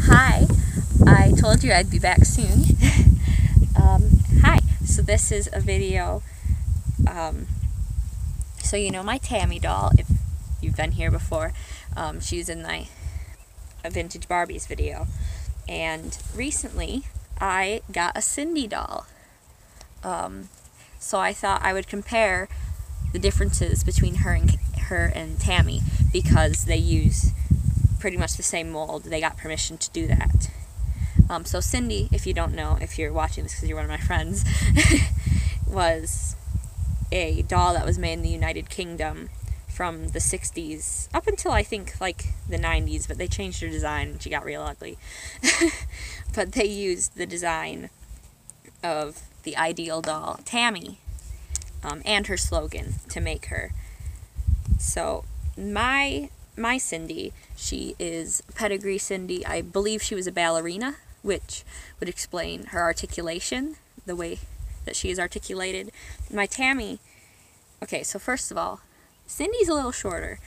Hi, I told you I'd be back soon. Hi, so this is a video, so you know my Tammy doll, if you've been here before, she's in my Vintage Barbies video, and recently I got a Sindy doll, so I thought I would compare the differences between her and Tammy, because they use pretty much the same mold. They got permission to do that. So Sindy, if you don't know, if you're watching this because you're one of my friends, was a doll that was made in the United Kingdom from the 60s up until I think like the 90s, but they changed her design and she got real ugly. But they used the design of the ideal doll, Tammy, and her slogan to make her. So my Sindy, she is pedigree Sindy. I believe she was a ballerina, which would explain her articulation, the way that she is articulated. My Tammy, okay, so first of all, Sindy's a little shorter,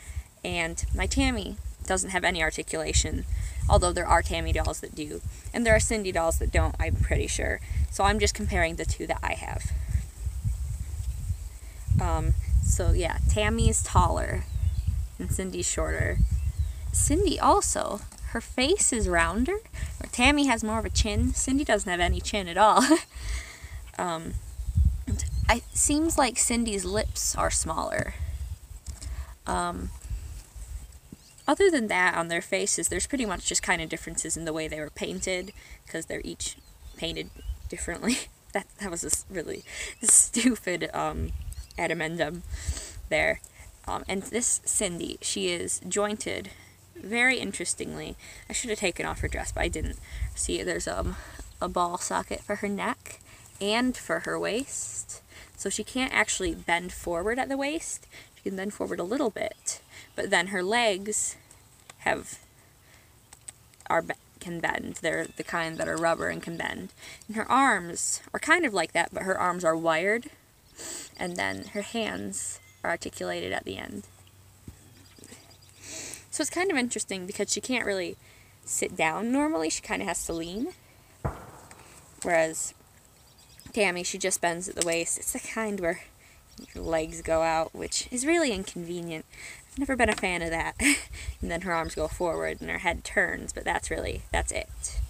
and my Tammy doesn't have any articulation, although there are Tammy dolls that do, and there are Sindy dolls that don't, I'm pretty sure. So I'm just comparing the two that I have. So yeah, Tammy is taller, and Sindy's shorter. Sindy also, her face is rounder. Tammy has more of a chin. Sindy doesn't have any chin at all. It seems like Sindy's lips are smaller. Other than that, on their faces, there's pretty much just kind of differences in the way they were painted, because they're each painted differently. That was a really stupid addendum there. And this Sindy, she is jointed very interestingly. I should have taken off her dress, but I didn't. See, there's a ball socket for her neck and for her waist. So she can't actually bend forward at the waist. She can bend forward a little bit, but then her legs can bend. They're the kind that are rubber and can bend. And her arms are kind of like that, but her arms are wired, and then her hands are articulated at the end. So it's kind of interesting because she can't really sit down normally. She kind of has to lean. Whereas Tammy, she just bends at the waist. It's the kind where her legs go out, which is really inconvenient. I've never been a fan of that. And then her arms go forward and her head turns, but that's it.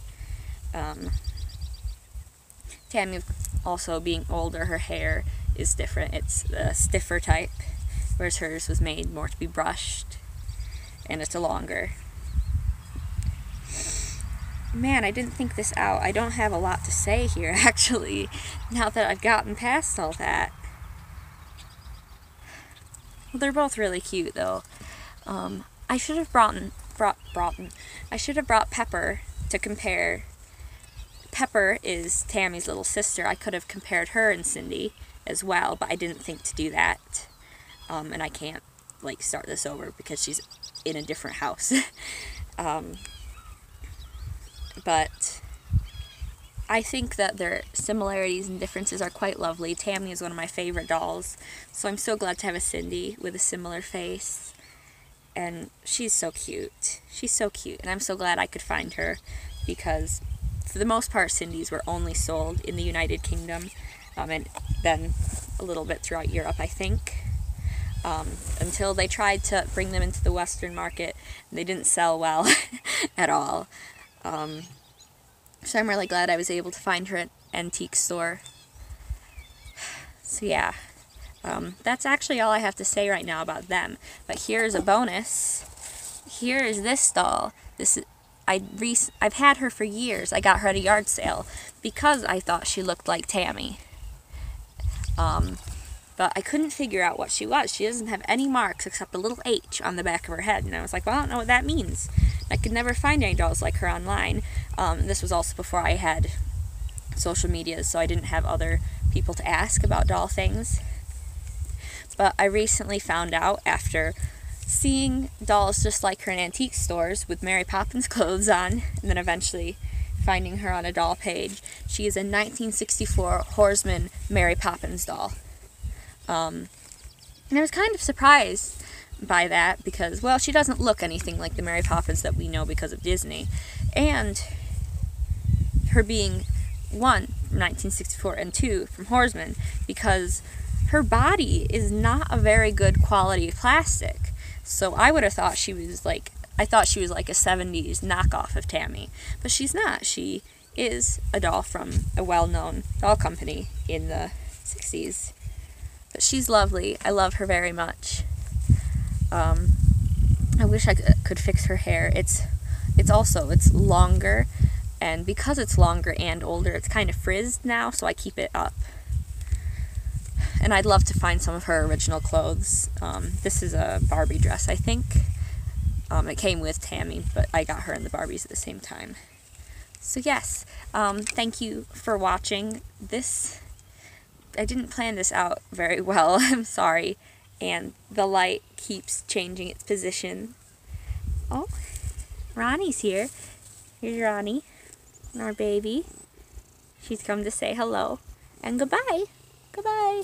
Tammy, also being older, her hair is different. It's the stiffer type, whereas hers was made more to be brushed, and it's a longer. Man, I didn't think this out. I don't have a lot to say here, actually, now that I've gotten past all that. Well, they're both really cute, though. I should have brought Pepper to compare. Pepper is Tammy's little sister. I could have compared her and Sindy as well, but I didn't think to do that. And I can't, like, start this over because she's in a different house. But I think that their similarities and differences are quite lovely. Tammy is one of my favorite dolls, so I'm so glad to have a Sindy with a similar face. And she's so cute. She's so cute, and I'm so glad I could find her, because for the most part, Sindy's were only sold in the United Kingdom, and then a little bit throughout Europe, I think, until they tried to bring them into the Western market. They didn't sell well at all. So I'm really glad I was able to find her at an antique store. So yeah, that's actually all I have to say right now about them. But here's a bonus. Here is this doll. I've had her for years. I got her at a yard sale because I thought she looked like Tammy. But I couldn't figure out what she was. She doesn't have any marks except a little H on the back of her head. And I was like, well, I don't know what that means. I could never find any dolls like her online. This was also before I had social media, so I didn't have other people to ask about doll things. But I recently found out, after seeing dolls just like her in antique stores with Mary Poppins clothes on, and then eventually finding her on a doll page, she is a 1964 Horsman Mary Poppins doll. And I was kind of surprised by that because, well, she doesn't look anything like the Mary Poppins that we know because of Disney. And her being, one, from 1964, and two, from Horsman, because her body is not a very good quality plastic. So I would have thought she was like, I thought she was like a 70s knockoff of Tammy. But she's not. She is a doll from a well-known doll company in the 60s. But she's lovely. I love her very much. I wish I could fix her hair. It's longer, and because it's longer and older, it's kind of frizzed now, so I keep it up. And I'd love to find some of her original clothes. This is a Barbie dress, I think. It came with Tammy, but I got her and the Barbies at the same time. So yes, thank you for watching this. I didn't plan this out very well, I'm sorry. And the light keeps changing its position. Oh, Ronnie's here. Here's Ronnie, our baby. She's come to say hello and goodbye. Goodbye.